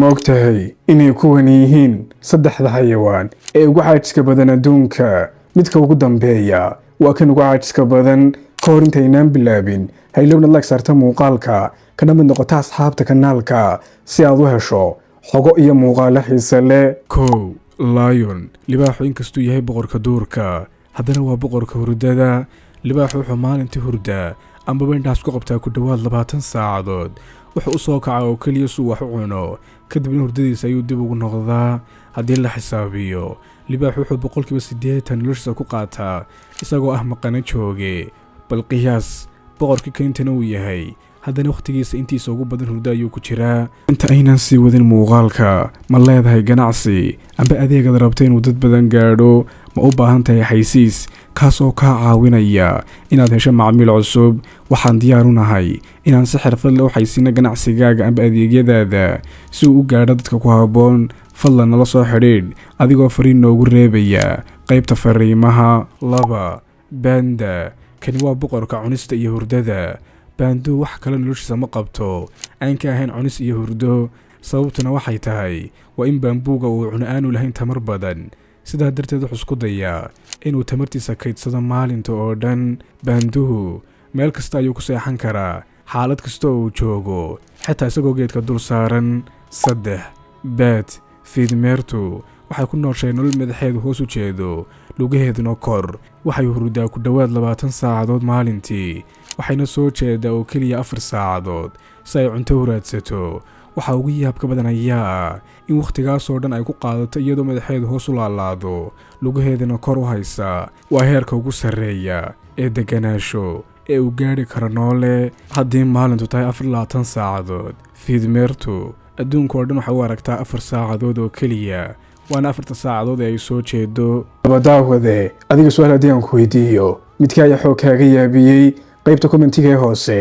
Ma ogtahay inay kuwan yihiin saddexda xayawaan ee ugu caajiska badan adduunka? Midka ugu dambeeya waa kan ugu caajiska badan. Ka hor intaynaan bilaabin, ha ilowna like saarta muuqaalka, kana mid noqota asxaabta kanaalka si aad u hesho xogo iyo muuqaalo xiise leh. Kow, lion. Libaaxu inkastuu yahay boqorka duurka, haddana waa boqorka hurdada. Libaaxu wuxuu maalintii hurdaa ambaba indhahaas ku qabtaa ku dhowaad 20 saacadood. wuxuu u soo kaca oo keliya suu wax u cuno, kadibna hurdadiisa ayuu dib ugu noqdaa. haddii la xisaabiyo, libaaxu wuxuu 80% noloshiisa ku qaataa isagoo ah maqana jooge. bal qiyaas boqorkii keentana uu yahay, haddana wakhtigiisa intiisa ugu badan hurdo ayuu ku jiraa. inta aynan sii wadin muuqaalka, ma leedahay ganacsi amba adeegad rabta inuu dad badan gaadho? ma u baahan tahay xaysiis kaas oo kaa caawinaya inaad hesho macaamiil cusub? waxaan diyaar u nahay inaan si xirfad leh u xaysiino ganacsigaaga amba adeegyadaada si uu u gaadho dadka ku habboon. fadlan nala soo xidhiidh adigoo fariin noogu reebaya qaybta fariimaha. 2. Banda. kani waa boqorka cunista iyo hurdada. baandu wax kale noloshiisa ma qabto aan ka ahayn cunis iyo hurdo. sababtuna waxay tahay waa in baambuuga uu cuno aanu lahayn tamar badan, sidaa darteed wuxuu isku dayaa inuu tamartiisa kaydsado maalinta oo dhan. baanduhu meel kasta ayuu ku seexan karaa, xaalad kasta oo uu joogo, xitaa isagoo geedka dul saaran. 3. Bat. fiidmeertu waxay ku nooshahay nolol madaxeedu hoos u jeedo, lugaheeduna kor. waxay hurdaa ku dhowaad 20 saacadood maalintii, waxayna soo jeedaa oo keliya 4 saacadood si ay cunto u raadsato. waxa ugu yaabka badan ayaa ah in wakhtigaasoo dhan ay ku qaadato iyadoo madaxeedu hoos u laalaado, lugaheedana kor u haysa. waa heerka ugu sarreeya ee deganaansho ee uu gaadhi karo noole. haddii maalintu tahay 24 saacadood, fiidmeertu adduunka oo dhan waxay u aragtaa 4 saacadood oo keliya, waana 4 saacadood ee ay soo jeedo. dabadaawade, adiga su-aal haddii aan ku weydiiyo, midkii ayaa xoog kaaga yaabiyey? qaybta kommentiga ee hoose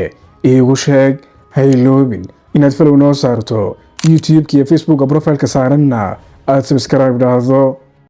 iigu sheeg. ha iloobin inaad follow noo saarto youtube-ka iyo facebooka profileka saaranna aad subscribe dhahdo.